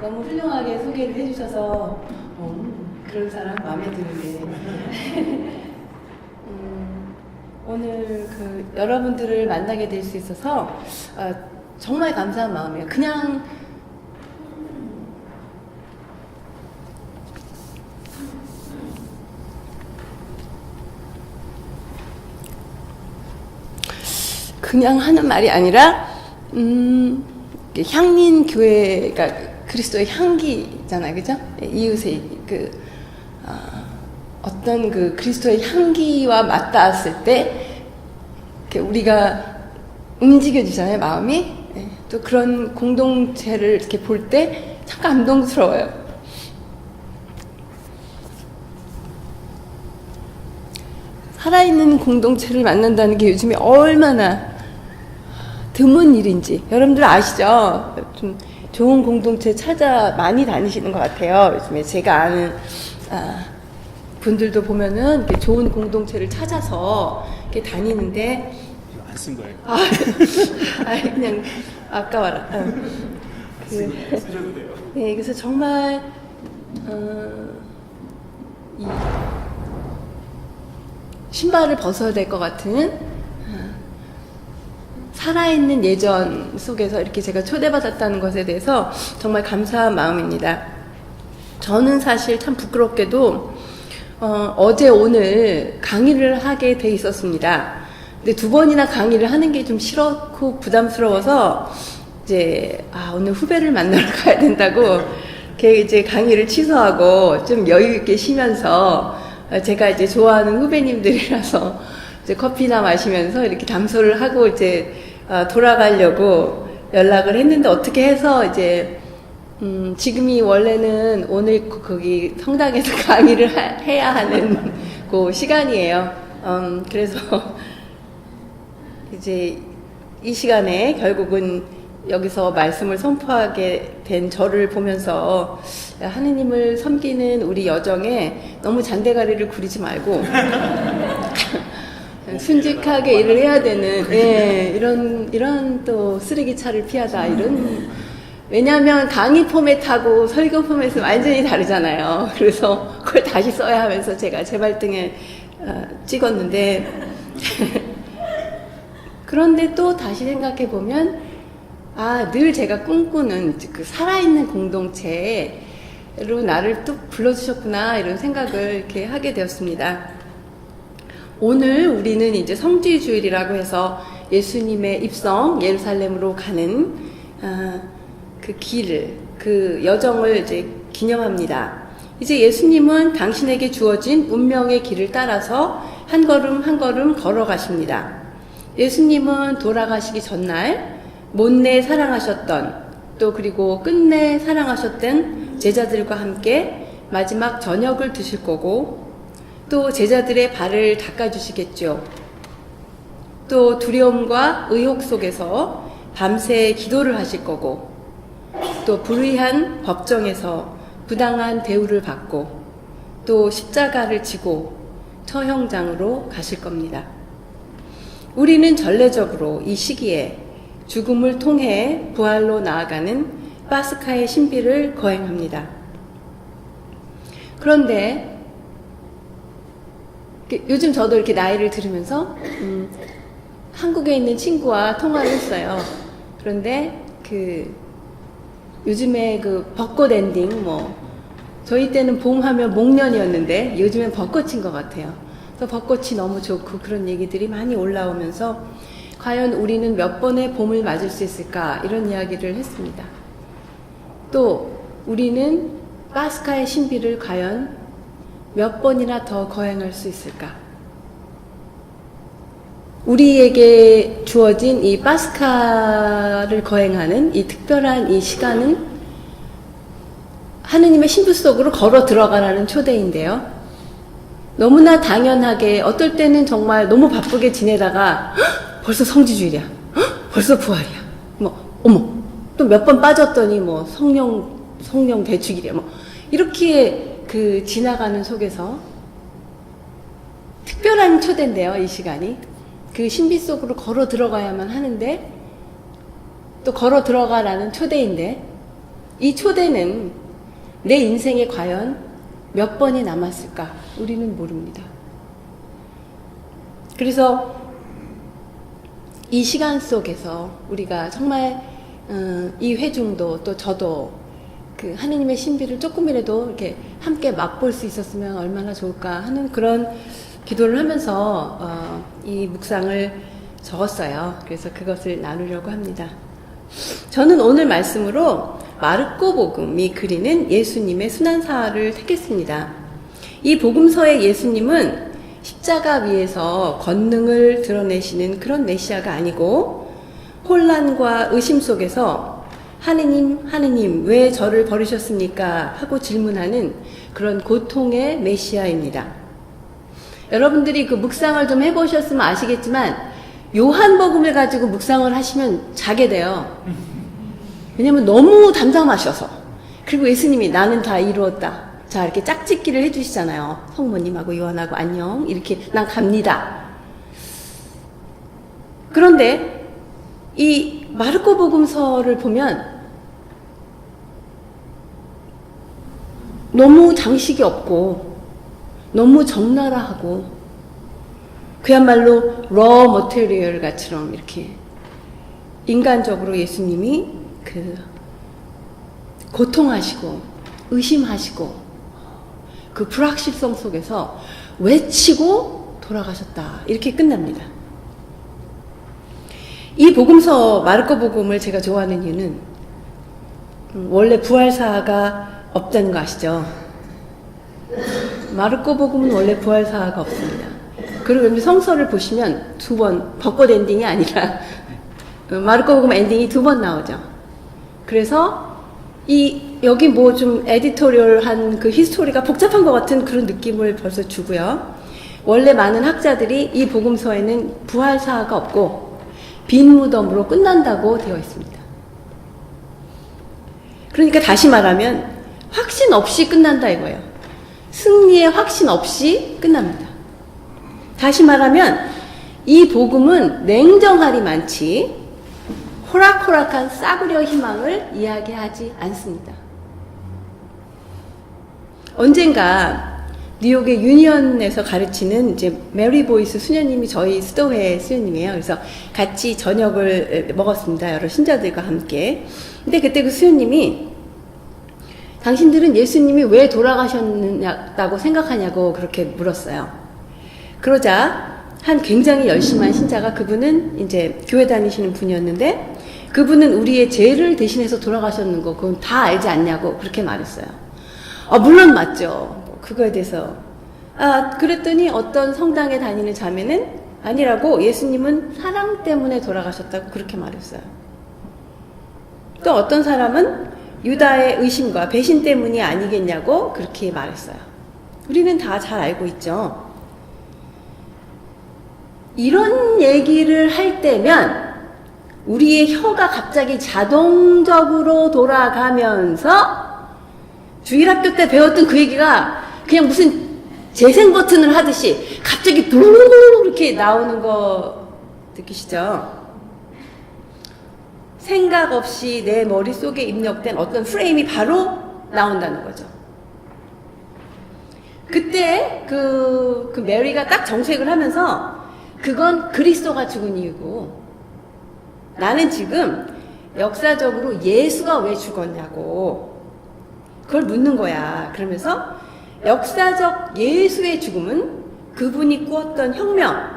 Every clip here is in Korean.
너무 훌륭하게 소개를 해주셔서 그런 사람 마음에 드는데 오늘 여러분들을 만나게 될 수 있어서 정말 감사한 마음이에요. 그냥 하는 말이 아니라 향린 교회가 그리스도의 향기잖아요, 그죠? 이웃의 어떤 그리스도의 향기와 맞닿았을 때 우리가 움직여지잖아요, 마음이. 또 그런 공동체를 이렇게 볼 때 참 감동스러워요. 살아있는 공동체를 만난다는 게 요즘에 얼마나 드문 일인지 여러분들 아시죠? 좀 좋은 공동체 찾아 많이 다니시는 것 같아요. 요즘에 제가 아는 분들도 보면은 이렇게 좋은 공동체를 찾아서 이렇게 다니는데 안 쓴 거예요. 그냥 아까워라. 쓰셔도 돼요. 네, 그래서 정말 이 신발을 벗어야 될 것 같은 살아있는 예전 속에서 이렇게 제가 초대받았다는 것에 대해서 정말 감사한 마음입니다. 저는 사실 참 부끄럽게도 어제 오늘 강의를 하게 돼 있었습니다. 근데 2번이나 강의를 하는 게 좀 싫었고 부담스러워서 이제 오늘 후배를 만나러 가야 된다고 이제 강의를 취소하고 좀 여유 있게 쉬면서 제가 이제 좋아하는 후배님들이라서 이제 커피나 마시면서 이렇게 담소를 하고 이제 돌아가려고 연락을 했는데 어떻게 해서 이제 지금이 원래는 오늘 거기 성당에서 강의를 해야 하는 그 시간이에요. 그래서 이제 이 시간에 결국은 여기서 말씀을 선포하게 된 저를 보면서 하느님을 섬기는 우리 여정에 너무 잔대가리를 구리지 말고 순직하게 일을 해야 되는 이런 또 쓰레기차를 피하다 왜냐하면 강의 포맷하고 설교 포맷은 완전히 다르잖아요. 그래서 그걸 다시 써야 하면서 제가 제 발등에 찍었는데 그런데 또 다시 생각해 보면 늘 제가 꿈꾸는 그 살아있는 공동체로 나를 또 불러주셨구나 이런 생각을 이렇게 하게 되었습니다. 오늘 우리는 이제 성지 주일이라고 해서 예수님의 입성 예루살렘으로 가는 그 길을 그 여정을 이제 기념합니다. 이제 예수님은 당신에게 주어진 운명의 길을 따라서 한 걸음 한 걸음 걸어가십니다. 예수님은 돌아가시기 전날 못내 사랑하셨던 또 그리고 끝내 사랑하셨던 제자들과 함께 마지막 저녁을 드실 거고 또 제자들의 발을 닦아주시겠죠. 또 두려움과 의혹 속에서 밤새 기도를 하실 거고 또 불의한 법정에서 부당한 대우를 받고 또 십자가를 지고 처형장으로 가실 겁니다. 우리는 전례적으로 이 시기에 죽음을 통해 부활로 나아가는 파스카의 신비를 거행합니다. 그런데 요즘 저도 이렇게 나이를 들으면서 한국에 있는 친구와 통화를 했어요. 그런데 요즘에 벚꽃 엔딩 저희 때는 봄하면 목련이었는데 요즘엔 벚꽃인 것 같아요. 그래서 벚꽃이 너무 좋고 그런 얘기들이 많이 올라오면서 과연 우리는 몇 번의 봄을 맞을 수 있을까 이런 이야기를 했습니다. 또 우리는 파스카의 신비를 과연 몇 번이나 더 거행할 수 있을까? 우리에게 주어진 이 파스카를 거행하는 이 특별한 이 시간은 하느님의 신부 속으로 걸어 들어가라는 초대인데요. 너무나 당연하게 어떨 때는 정말 너무 바쁘게 지내다가 벌써 성지주일이야. 벌써 부활이야. 어머, 또 몇 번 빠졌더니 성령 대축일이야. 이렇게 지나가는 속에서 특별한 초대인데요, 이 시간이. 그 신비 속으로 걸어 들어가야만 하는데, 또 걸어 들어가라는 초대인데, 이 초대는 내 인생에 과연 몇 번이 남았을까? 우리는 모릅니다. 그래서 이 시간 속에서 우리가 정말 이 회중도 또 저도 그 하느님의 신비를 조금이라도 이렇게 함께 맛볼 수 있었으면 얼마나 좋을까 하는 그런 기도를 하면서 이 묵상을 적었어요. 그래서 그것을 나누려고 합니다. 저는 오늘 말씀으로 마르코 복음이 그리는 예수님의 순환사를 택했습니다. 이 복음서의 예수님은 십자가 위에서 권능을 드러내시는 그런 메시아가 아니고 혼란과 의심 속에서 하느님, 하느님 왜 저를 버리셨습니까? 하고 질문하는 그런 고통의 메시아입니다. 여러분들이 그 묵상을 좀 해보셨으면 아시겠지만 요한복음을 가지고 묵상을 하시면 자게 돼요. 왜냐면 너무 담담하셔서. 그리고 예수님이 나는 다 이루었다. 자, 이렇게 짝짓기를 해주시잖아요. 성모님하고 요한하고 안녕. 이렇게 난 갑니다. 그런데 이 마르코 복음서를 보면 너무 장식이 없고 너무 적나라하고 그야말로 raw material 같처럼 이렇게 인간적으로 예수님이 그 고통하시고 의심하시고 그 불확실성 속에서 외치고 돌아가셨다. 이렇게 끝납니다. 이 복음서 마르코 복음을 제가 좋아하는 이유는 원래 부활사가 없다는 거 아시죠? 마르코 복음은 원래 부활사가 없습니다. 그리고 성서를 보시면 두 번 벚꽃 엔딩이 아니라 마르코 복음 엔딩이 두 번 나오죠. 그래서 여기 뭐 좀 에디토리얼한 그 히스토리가 복잡한 것 같은 그런 느낌을 벌써 주고요. 원래 많은 학자들이 이 복음서에는 부활사가 없고 빈 무덤으로 끝난다고 되어 있습니다. 그러니까 다시 말하면 확신 없이 끝난다 이거예요. 승리의 확신 없이 끝납니다. 다시 말하면 이 복음은 냉정하리 많지 호락호락한 싸구려 희망을 이야기하지 않습니다. 언젠가 뉴욕의 유니언에서 가르치는 이제 메리 보이스 수녀님이 저희 수도회 수녀님이에요. 그래서 같이 저녁을 먹었습니다. 여러 신자들과 함께. 근데 그때 그 수녀님이 당신들은 예수님이 왜 돌아가셨다고 생각하냐고 그렇게 물었어요. 그러자 한 굉장히 열심한 신자가 그분은 이제 교회 다니시는 분이었는데 그분은 우리의 죄를 대신해서 돌아가셨는 거 그건 다 알지 않냐고 그렇게 말했어요. 물론 맞죠. 그거에 대해서 그랬더니 어떤 성당에 다니는 자매는 아니라고 예수님은 사랑 때문에 돌아가셨다고 그렇게 말했어요. 또 어떤 사람은 유다의 의심과 배신 때문이 아니겠냐고 그렇게 말했어요. 우리는 다 잘 알고 있죠. 이런 얘기를 할 때면 우리의 혀가 갑자기 자동적으로 돌아가면서 주일학교 때 배웠던 그 얘기가 그냥 무슨 재생 버튼을 하듯이 갑자기 두루루루 이렇게 나오는 거 느끼시죠? 생각 없이 내 머릿속에 입력된 어떤 프레임이 바로 나온다는 거죠. 그때 그 메리가 딱 정색을 하면서 그건 그리스도가 죽은 이유고 나는 지금 역사적으로 예수가 왜 죽었냐고 그걸 묻는 거야. 그러면서 역사적 예수의 죽음은 그분이 꾸었던 혁명,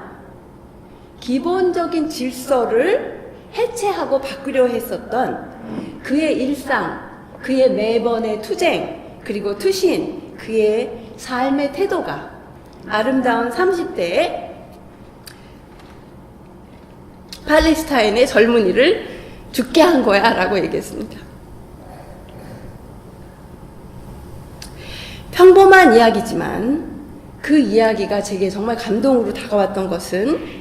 기본적인 질서를 해체하고 바꾸려 했었던 그의 일상, 그의 매번의 투쟁, 그리고 투신, 그의 삶의 태도가 아름다운 30대에 팔레스타인의 젊은이를 죽게 한 거야 라고 얘기했습니다. 평범한 이야기지만 그 이야기가 제게 정말 감동으로 다가왔던 것은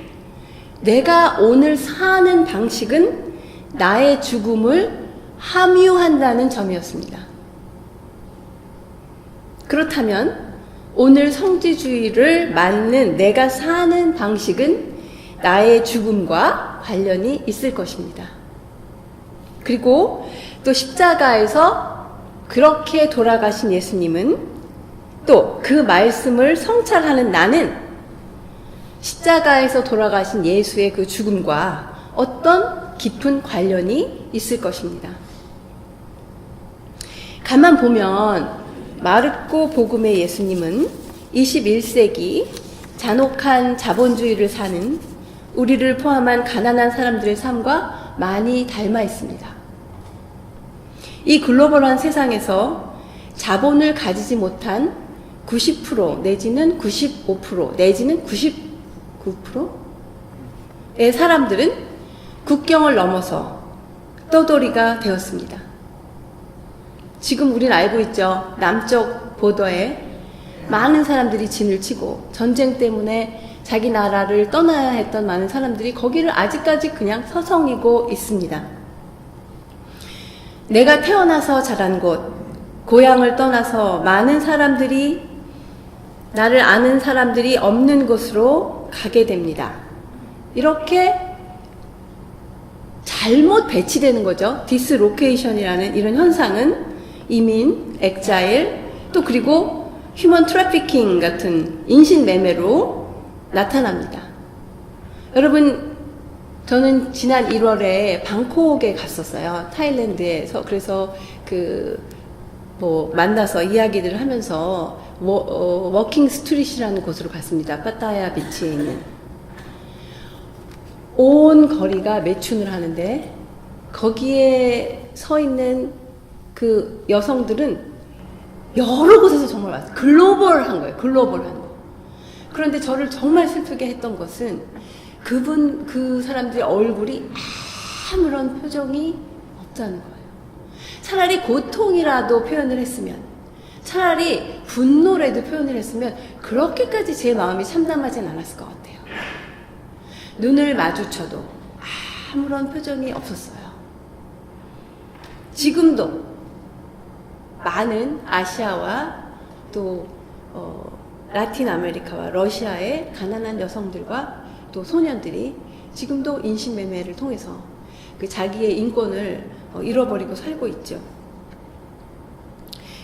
내가 오늘 사는 방식은 나의 죽음을 함유한다는 점이었습니다. 그렇다면 오늘 성지주의를 맞는 내가 사는 방식은 나의 죽음과 관련이 있을 것입니다. 그리고 또 십자가에서 그렇게 돌아가신 예수님은 또 그 말씀을 성찰하는 나는 십자가에서 돌아가신 예수의 그 죽음과 어떤 깊은 관련이 있을 것입니다. 가만 보면 마르코 복음의 예수님은 21세기 잔혹한 자본주의를 사는 우리를 포함한 가난한 사람들의 삶과 많이 닮아 있습니다. 이 글로벌한 세상에서 자본을 가지지 못한 90% 내지는 95% 내지는 99%의 사람들은 국경을 넘어서 떠돌이가 되었습니다. 지금 우리는 알고 있죠. 남쪽 보더에 많은 사람들이 진을 치고 전쟁 때문에 자기 나라를 떠나야 했던 많은 사람들이 거기를 아직까지 그냥 서성이고 있습니다. 내가 태어나서 자란 곳, 고향을 떠나서 많은 사람들이 나를 아는 사람들이 없는 곳으로 가게 됩니다. 이렇게 잘못 배치되는 거죠. 디스로케이션이라는 이런 현상은 이민, 엑자일, 또 그리고 휴먼 트래피킹 같은 인신매매로 나타납니다. 여러분, 저는 지난 1월에 방콕에 갔었어요. 타일랜드에서. 그래서 만나서 이야기들을 하면서 워킹 스트릿이라는 곳으로 갔습니다. 파타야 비치에 있는. 온 거리가 매춘을 하는데 거기에 서 있는 그 여성들은 여러 곳에서 정말 왔어요. 글로벌한 거예요. 글로벌한 거. 그런데 저를 정말 슬프게 했던 것은 그 사람들의 얼굴이 아무런 표정이 없다는 거예요. 차라리 고통이라도 표현을 했으면, 차라리 분노라도 표현을 했으면 그렇게까지 제 마음이 참담하진 않았을 것 같아요. 눈을 마주쳐도 아무런 표정이 없었어요. 지금도 많은 아시아와 또 라틴 아메리카와 러시아의 가난한 여성들과 또 소년들이 지금도 인신매매를 통해서 그 자기의 인권을 잃어버리고 살고 있죠.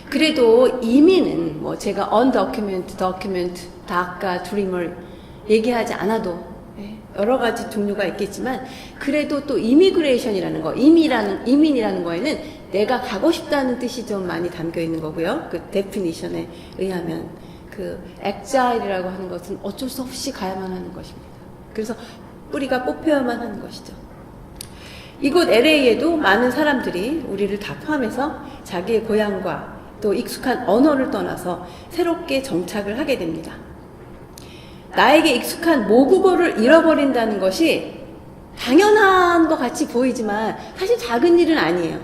그래도 이민은 제가 undocumented, documented, DACA, DREAM을 얘기하지 않아도 여러 가지 종류가 있겠지만 그래도 또 이미그레이션이라는 거, 이민이라는 거에는 내가 가고 싶다는 뜻이 좀 많이 담겨 있는 거고요. 그 데피니션에 의하면 그 엑자일이라고 하는 것은 어쩔 수 없이 가야만 하는 것입니다. 그래서 뿌리가 뽑혀야만 하는 것이죠. 이곳 LA에도 많은 사람들이 우리를 다 포함해서 자기의 고향과 또 익숙한 언어를 떠나서 새롭게 정착을 하게 됩니다. 나에게 익숙한 모국어를 잃어버린다는 것이 당연한 것 같이 보이지만 사실 작은 일은 아니에요.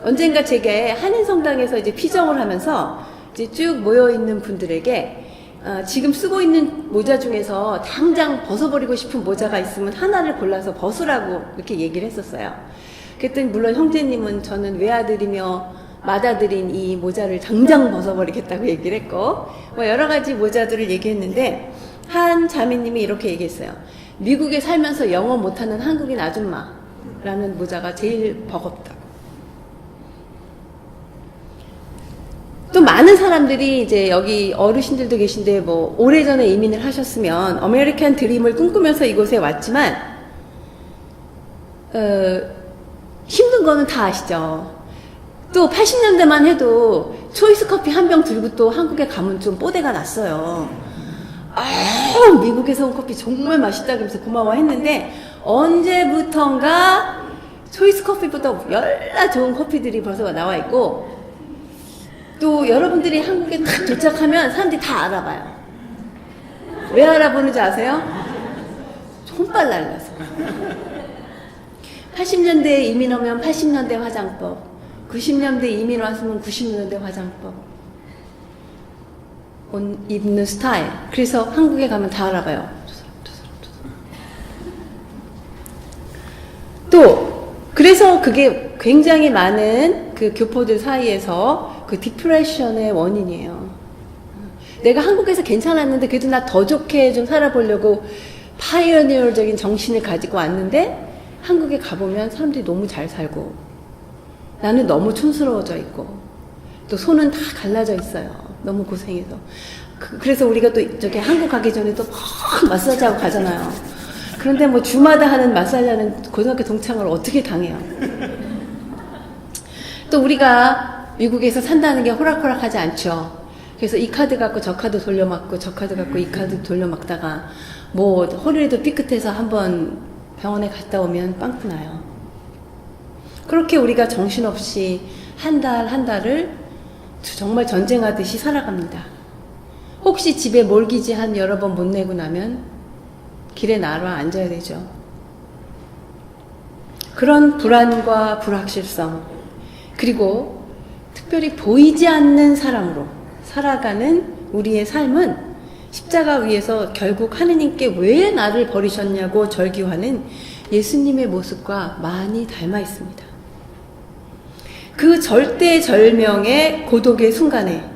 언젠가 제게 한인성당에서 이제 피정을 하면서 이제 쭉 모여있는 분들에게 지금 쓰고 있는 모자 중에서 당장 벗어버리고 싶은 모자가 있으면 하나를 골라서 벗으라고 이렇게 얘기를 했었어요. 그랬더니 물론 형제님은 저는 외아들이며 맏아들인 이 모자를 당장 벗어버리겠다고 얘기를 했고 여러 가지 모자들을 얘기했는데 한 자매님이 이렇게 얘기했어요. 미국에 살면서 영어 못하는 한국인 아줌마라는 모자가 제일 버겁다고. 또 많은 사람들이 이제 여기 어르신들도 계신데 오래전에 이민을 하셨으면 아메리칸 드림을 꿈꾸면서 이곳에 왔지만 힘든 거는 다 아시죠. 또 80년대만 해도 초이스 커피 한 병 들고 또 한국에 가면 좀 뽀대가 났어요. 미국에서 온 커피 정말 맛있다 그러면서 고마워했는데 언제부턴가 초이스 커피보다 열나 좋은 커피들이 벌써 나와 있고 또 여러분들이 한국에 딱 도착하면 사람들이 다 알아봐요. 왜 알아보는지 아세요? 손빨 날라서. 80년대에 이민 오면 80년대 화장법, 90년대 이민 왔으면 90년대 화장법, 옷 입는 스타일. 그래서 한국에 가면 다 알아봐요. 또 그래서 그게 굉장히 많은 그 교포들 사이에서 그 디프레션의 원인이에요. 내가 한국에서 괜찮았는데 그래도 나 더 좋게 좀 살아보려고 파이어니어적인 정신을 가지고 왔는데 한국에 가보면 사람들이 너무 잘 살고 나는 너무 촌스러워져 있고 또 손은 다 갈라져 있어요. 너무 고생해서. 그래서 우리가 또 저기 한국 가기 전에 또 막 마사지하고 가잖아요. 그런데 뭐 주마다 하는 마사지하는 고등학교 동창을 어떻게 당해요. 또 우리가 미국에서 산다는 게 호락호락하지 않죠. 그래서 이 카드 갖고 저 카드 돌려막고 저 카드 갖고 이 카드 돌려막다가 뭐 허리에도 삐끗해서 한번 병원에 갔다 오면 빵꾸 나요. 그렇게 우리가 정신없이 한 달을 정말 전쟁하듯이 살아갑니다. 혹시 집에 몰기지 한 여러 번 못 내고 나면 길에 나와 앉아야 되죠. 그런 불안과 불확실성, 그리고 특별히 보이지 않는 사람으로 살아가는 우리의 삶은 십자가 위에서 결국 하느님께 왜 나를 버리셨냐고 절규하는 예수님의 모습과 많이 닮아 있습니다. 그 절대절명의 고독의 순간에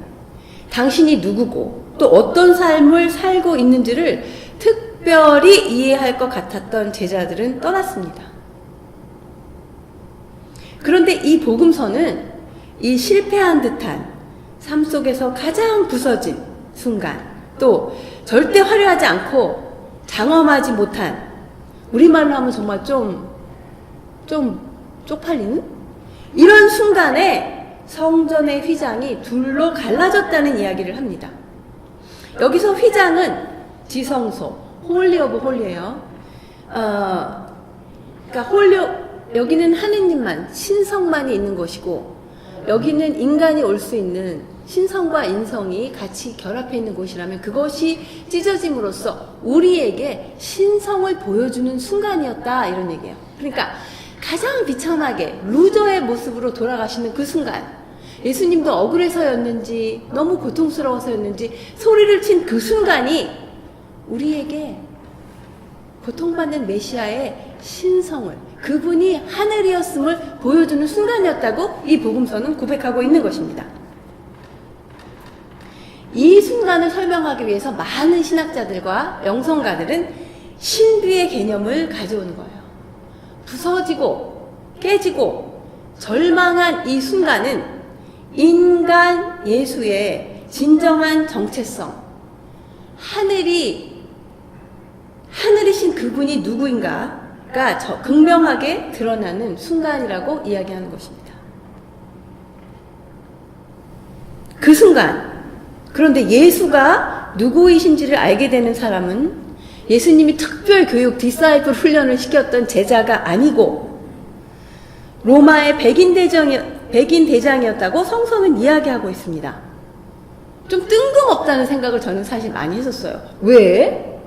당신이 누구고 또 어떤 삶을 살고 있는지를 특별히 이해할 것 같았던 제자들은 떠났습니다. 그런데 이 복음서는 이 실패한 듯한 삶 속에서 가장 부서진 순간, 또 절대 화려하지 않고 장엄하지 못한, 우리말로 하면 정말 좀 쪽팔리는 이런 순간에 성전의 휘장이 둘로 갈라졌다는 이야기를 합니다. 여기서 휘장은 지성소, 홀리 오브 홀리예요. 그러니까 여기는 하느님만, 신성만이 있는 곳이고, 여기는 인간이 올 수 있는 신성과 인성이 같이 결합해 있는 곳이라면 그것이 찢어짐으로써 우리에게 신성을 보여주는 순간이었다, 이런 얘기예요. 그러니까 가장 비참하게 루저의 모습으로 돌아가시는 그 순간, 예수님도 억울해서였는지 너무 고통스러워서였는지 소리를 친 그 순간이 우리에게 고통받는 메시아의 신성을, 그분이 하늘이었음을 보여주는 순간이었다고 이 복음서는 고백하고 있는 것입니다. 이 순간을 설명하기 위해서 많은 신학자들과 영성가들은 신비의 개념을 가져오는 거예요. 부서지고 깨지고 절망한 이 순간은 인간 예수의 진정한 정체성, 하늘이신 그분이 누구인가가 극명하게 드러나는 순간이라고 이야기하는 것입니다. 그 순간, 그런데 예수가 누구이신지를 알게 되는 사람은 예수님이 특별 교육, 디사이플 훈련을 시켰던 제자가 아니고 로마의 백인 대장이었다고 성서는 이야기하고 있습니다. 좀 뜬금없다는 생각을 저는 사실 많이 했었어요. 왜?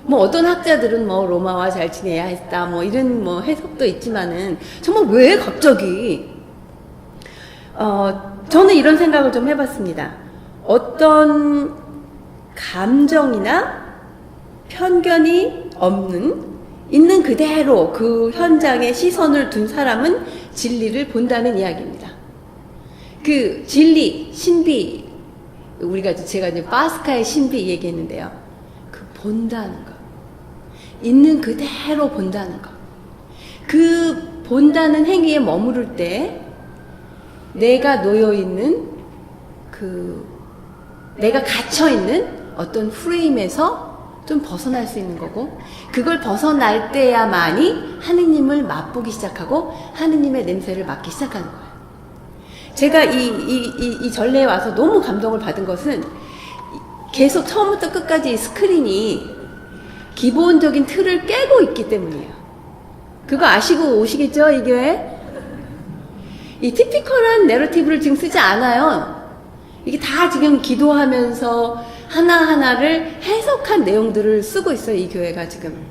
뭐 어떤 학자들은 뭐 로마와 잘 지내야 했다, 뭐 이런 뭐 해석도 있지만은 정말 왜 갑자기? 저는 이런 생각을 좀 해봤습니다. 어떤 감정이나 편견이 있는 그대로 그 현장에 시선을 둔 사람은 진리를 본다는 이야기입니다. 그 진리, 신비, 제가 이제 파스카의 신비 얘기했는데요. 그 본다는 것, 있는 그대로 본다는 것, 그 본다는 행위에 머무를 때 내가 놓여있는 내가 갇혀있는 어떤 프레임에서 좀 벗어날 수 있는 거고, 그걸 벗어날 때야만이 하느님을 맛보기 시작하고 하느님의 냄새를 맡기 시작하는 거예요. 제가 이 전례에 와서 너무 감동을 받은 것은 계속 처음부터 끝까지 이 스크린이 기본적인 틀을 깨고 있기 때문이에요. 그거 아시고 오시겠죠, 이 교회? 이 티피컬한 내러티브를 지금 쓰지 않아요. 이게 다 지금 기도하면서 하나하나를 해석한 내용들을 쓰고 있어요, 이 교회가 지금.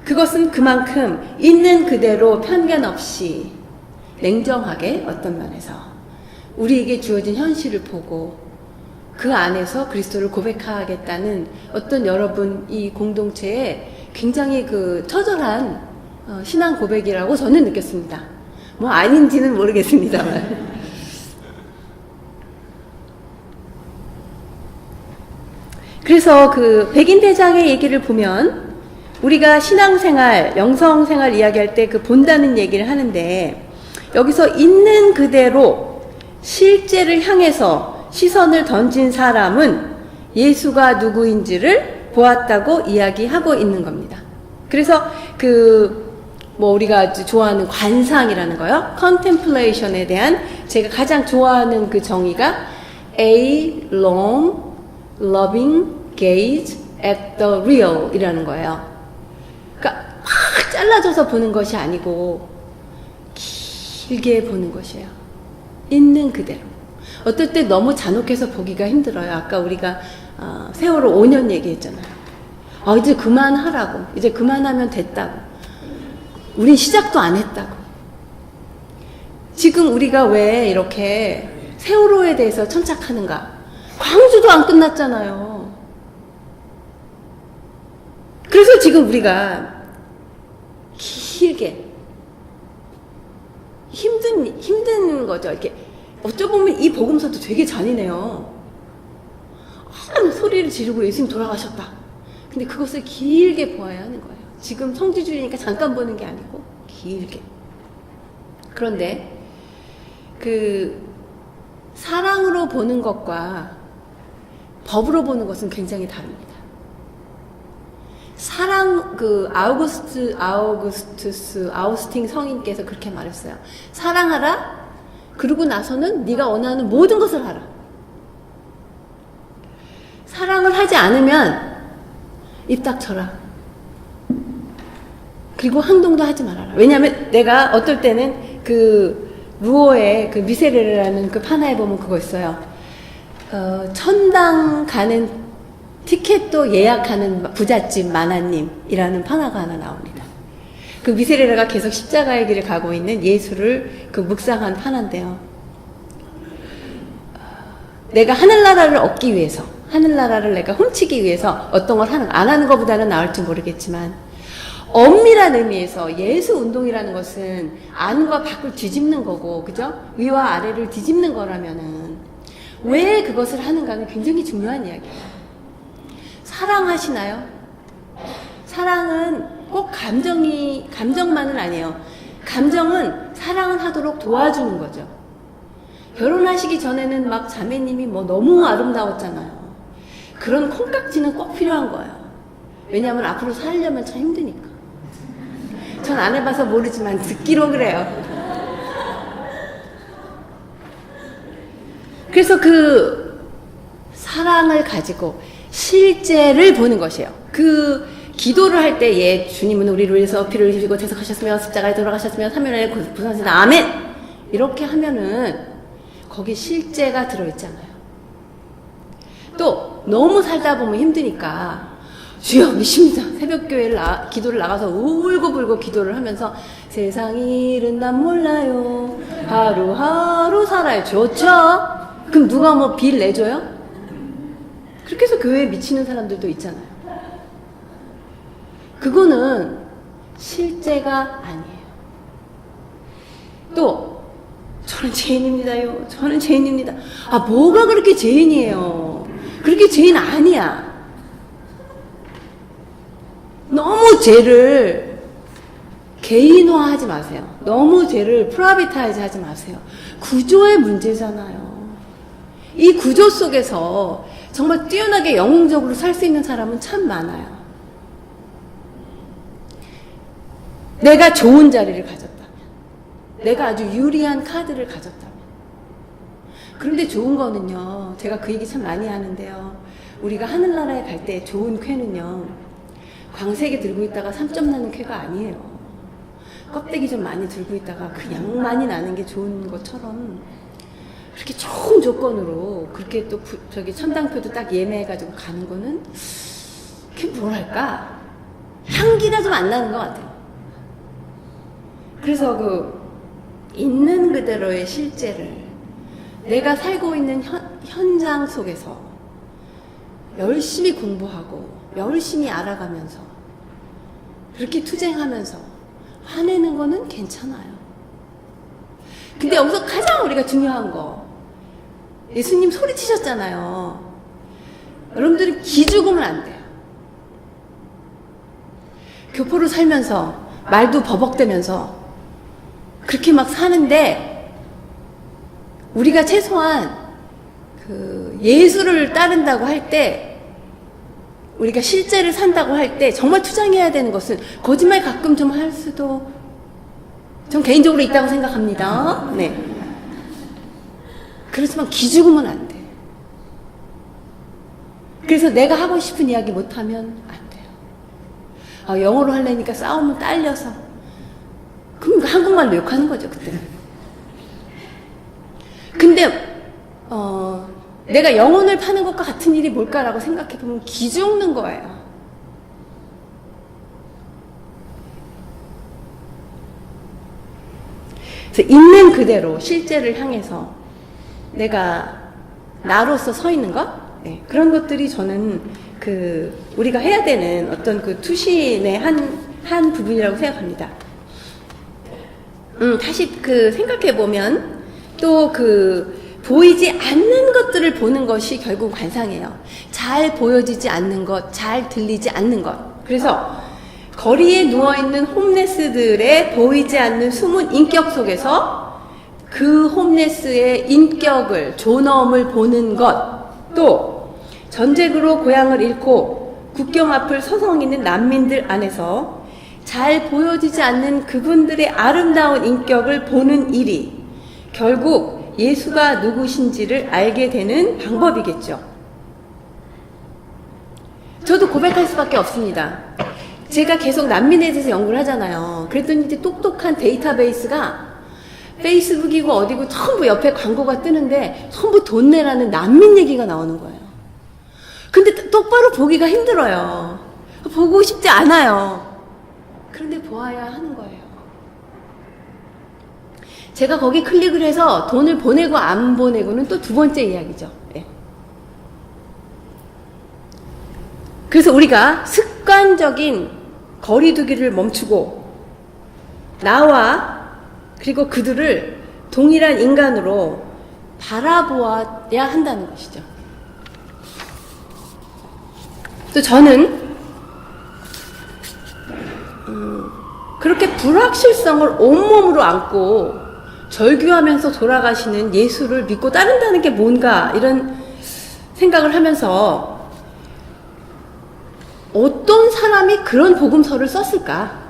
그것은 그만큼 있는 그대로 편견 없이 냉정하게 어떤 면에서 우리에게 주어진 현실을 보고 그 안에서 그리스도를 고백하겠다는 어떤 여러분 이 공동체에 굉장히 처절한 신앙 고백이라고 저는 느꼈습니다. 뭐 아닌지는 모르겠습니다만. 그래서 백인 대장의 얘기를 보면 우리가 신앙생활, 영성생활 이야기할 때 그 본다는 얘기를 하는데 여기서 있는 그대로 실제를 향해서 시선을 던진 사람은 예수가 누구인지를 보았다고 이야기하고 있는 겁니다. 그래서 우리가 아주 좋아하는 관상이라는 거요. contemplation에 대한 제가 가장 좋아하는 그 정의가 a long, loving gaze at the real 이라는 거예요. 그러니까 막 잘라져서 보는 것이 아니고 길게 보는 것이에요. 있는 그대로. 어떨 때 너무 잔혹해서 보기가 힘들어요. 아까 우리가 세월호 5년 얘기했잖아요. 이제 그만하라고. 이제 그만하면 됐다고. 우린 시작도 안 했다고. 지금 우리가 왜 이렇게 세월호에 대해서 천착하는가? 광주도 안 끝났잖아요. 그래서 지금 우리가 길게 힘든 거죠. 이렇게 어쩌보면 이 복음서도 되게 잔인해요. 소리를 지르고 예수님 돌아가셨다. 근데 그것을 길게 보아야 하는 거예요. 지금 성지주의니까 잠깐 보는 게 아니고 길게. 그런데 사랑으로 보는 것과 법으로 보는 것은 굉장히 다릅니다. 아우구스틴 성인께서 그렇게 말했어요. 사랑하라. 그러고 나서는 네가 원하는 모든 것을 하라. 사랑을 하지 않으면 입 닥쳐라. 그리고 행동도 하지 말아라. 왜냐하면 내가 어떨 때는 루어의 미세레라는 판화에 보면 그거 있어요. 천당 가는 티켓도 예약하는 부잣집 만화님이라는 판화가 하나 나옵니다. 미세레라가 계속 십자가의 길을 가고 있는 예수를 묵상한 판화인데요. 내가 하늘나라를 얻기 위해서, 하늘나라를 내가 훔치기 위해서 어떤 걸 안 하는 것보다는 나을지 모르겠지만, 엄밀한 의미에서 예수 운동이라는 것은 안과 밖을 뒤집는 거고, 그죠? 위와 아래를 뒤집는 거라면은 왜 그것을 하는가는 굉장히 중요한 이야기예요. 사랑하시나요? 사랑은 꼭 감정만은 아니에요. 감정은 사랑은 하도록 도와주는 거죠. 결혼하시기 전에는 막 자매님이 너무 아름다웠잖아요. 그런 콩깍지는 꼭 필요한 거예요. 왜냐하면 앞으로 살려면 참 힘드니까. 전 안 해봐서 모르지만 듣기로 그래요. 그래서 사랑을 가지고 실제를 보는 것이에요. 기도를 할 때 주님은 우리를 위해서 피를 흘리시고 대속하셨으며 십자가에 돌아가셨으며 3일 안에 부활하셨다. 아멘! 이렇게 하면은 거기 실제가 들어있잖아요. 또 너무 살다 보면 힘드니까 주여 믿습니다. 새벽교회를 기도를 나가서 울고불고 기도를 하면서 세상 일은 난 몰라요. 하루하루 살아요. 좋죠? 그럼 누가 빌 내줘요? 그렇게 해서 교회에 미치는 사람들도 있잖아요. 그거는 실제가 아니에요. 또 저는 죄인입니다요. 저는 죄인입니다. 뭐가 그렇게 죄인이에요? 그렇게 죄인 아니야. 너무 죄를 개인화하지 마세요. 너무 죄를 프라이빗하이즈 하지 마세요. 구조의 문제잖아요. 이 구조 속에서 정말 뛰어나게 영웅적으로 살 수 있는 사람은 참 많아요. 내가 좋은 자리를 가졌다면, 내가 아주 유리한 카드를 가졌다면. 그런데 좋은 거는요, 제가 그 얘기 참 많이 하는데요, 우리가 하늘나라에 갈 때 좋은 쾌는요, 광세게 들고 있다가 3점 나는 쾌가 아니에요. 껍데기 좀 많이 들고 있다가 그냥 많이 나는 게 좋은 것처럼, 그렇게 좋은 조건으로 그렇게 또 천당표도 딱 예매해가지고 가는 거는 그게 뭐랄까, 향기가 좀 안 나는 것 같아요. 그래서 있는 그대로의 실제를 내가 살고 있는 현장 속에서 열심히 공부하고 열심히 알아가면서 그렇게 투쟁하면서 화내는 거는 괜찮아요. 근데 여기서 가장 우리가 중요한 거, 예수님 소리치셨잖아요. 여러분들은 기죽으면 안 돼요. 교포로 살면서 말도 버벅대면서 그렇게 막 사는데 우리가 최소한 그 예수를 따른다고 할 때 우리가 실제를 산다고 할 때 정말 투쟁해야 되는 것은 거짓말 가끔 좀 할 수도 전 개인적으로 있다고 생각합니다. 네. 그렇지만 기죽으면 안 돼. 그래서 내가 하고 싶은 이야기 못하면 안 돼요. 영어로 하려니까 싸우면 딸려서. 그럼 한국말로 욕하는 거죠, 그때는. 근데, 내가 영혼을 파는 것과 같은 일이 뭘까라고 생각해보면 기죽는 거예요. 그래서 있는 그대로 실제를 향해서 내가 나로서 서 있는 것? 네, 그런 것들이 저는 우리가 해야 되는 어떤 그 투신의 한 부분이라고 생각합니다. 다시 생각해보면 또 보이지 않는 것들을 보는 것이 결국 관상이에요. 잘 보여지지 않는 것, 잘 들리지 않는 것. 그래서 거리에 누워있는 홈레스들의 보이지 않는 숨은 인격 속에서 그 홈레스의 인격을, 존엄을 보는 것. 또 전쟁으로 고향을 잃고 국경 앞을 서성이는 난민들 안에서 잘 보여지지 않는 그분들의 아름다운 인격을 보는 일이 결국 예수가 누구신지를 알게 되는 방법이겠죠. 저도 고백할 수밖에 없습니다. 제가 계속 난민에 대해서 연구를 하잖아요. 그랬더니 이제 똑똑한 데이터베이스가 페이스북이고 어디고 전부 옆에 광고가 뜨는데 전부 돈 내라는 난민 얘기가 나오는 거예요. 근데 똑바로 보기가 힘들어요. 보고 싶지 않아요. 그런데 보아야 하는 거예요. 제가 거기 클릭을 해서 돈을 보내고 안 보내고는 또 두 번째 이야기죠. 네. 그래서 우리가 습관적인 거리두기를 멈추고 나와 그리고 그들을 동일한 인간으로 바라보아야 한다는 것이죠. 또 저는 그렇게 불확실성을 온몸으로 안고 절규하면서 돌아가시는 예수를 믿고 따른다는 게 뭔가 이런 생각을 하면서 어떤 사람이 그런 복음서를 썼을까?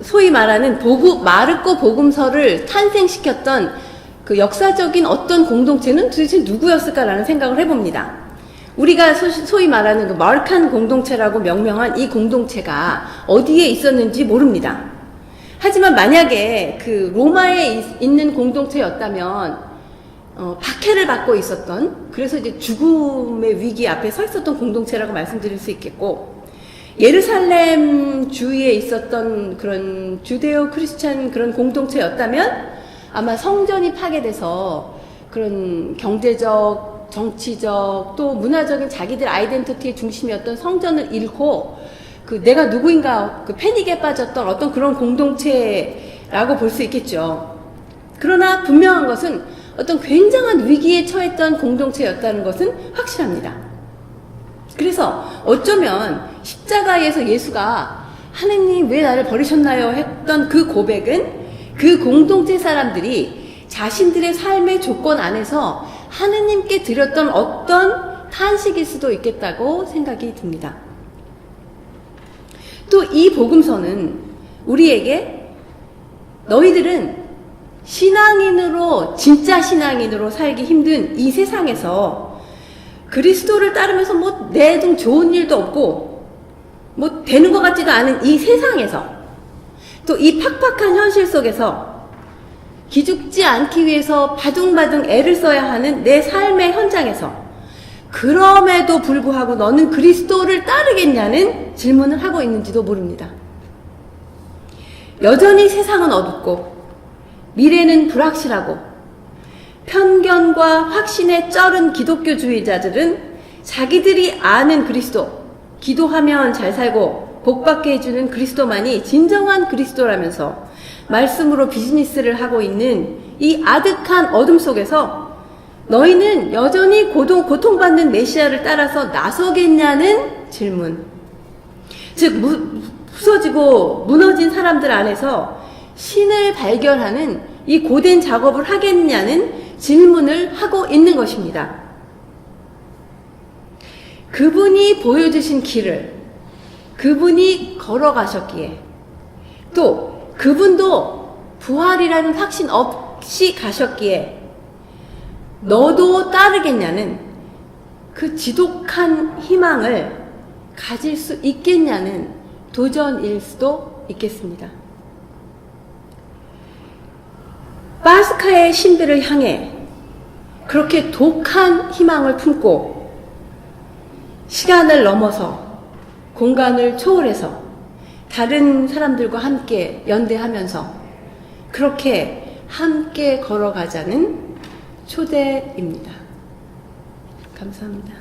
소위 말하는 마르코 복음서를 탄생시켰던 그 역사적인 어떤 공동체는 도대체 누구였을까라는 생각을 해봅니다. 우리가 소위 말하는 그 마르칸 공동체라고 명명한 이 공동체가 어디에 있었는지 모릅니다. 하지만 만약에 로마에 있는 공동체였다면 박해를 받고 있었던, 그래서 이제 죽음의 위기 앞에 서 있었던 공동체라고 말씀드릴 수 있겠고, 예루살렘 주위에 있었던 그런 주데오 크리스찬 그런 공동체였다면 아마 성전이 파괴돼서 그런 경제적, 정치적, 또 문화적인 자기들 아이덴티티의 중심이었던 성전을 잃고 내가 누구인가 패닉에 빠졌던 어떤 그런 공동체라고 볼 수 있겠죠. 그러나 분명한 것은 어떤 굉장한 위기에 처했던 공동체였다는 것은 확실합니다. 그래서 어쩌면 십자가에서 예수가 하느님 왜 나를 버리셨나요? 했던 그 고백은 그 공동체 사람들이 자신들의 삶의 조건 안에서 하느님께 드렸던 어떤 탄식일 수도 있겠다고 생각이 듭니다. 또 이 복음서는 우리에게 너희들은 신앙인으로, 진짜 신앙인으로 살기 힘든 이 세상에서 그리스도를 따르면서 내등 좋은 일도 없고 되는 것 같지도 않은 이 세상에서 또 이 팍팍한 현실 속에서 기죽지 않기 위해서 바둥바둥 애를 써야 하는 내 삶의 현장에서 그럼에도 불구하고 너는 그리스도를 따르겠냐는 질문을 하고 있는지도 모릅니다. 여전히 세상은 어둡고 미래는 불확실하고 편견과 확신에 쩔은 기독교주의자들은 자기들이 아는 그리스도, 기도하면 잘 살고 복받게 해주는 그리스도만이 진정한 그리스도라면서 말씀으로 비즈니스를 하고 있는 이 아득한 어둠 속에서 너희는 여전히 고통받는 메시아를 따라서 나서겠냐는 질문. 즉 부서지고 무너진 사람들 안에서 신을 발견하는 이 고된 작업을 하겠냐는 질문을 하고 있는 것입니다. 그분이 보여주신 길을 그분이 걸어가셨기에, 또 그분도 부활이라는 확신 없이 가셨기에 너도 따르겠냐는 그 지독한 희망을 가질 수 있겠냐는 도전일 수도 있겠습니다. 파스카의 신들을 향해 그렇게 독한 희망을 품고 시간을 넘어서 공간을 초월해서 다른 사람들과 함께 연대하면서 그렇게 함께 걸어가자는 초대입니다. 감사합니다.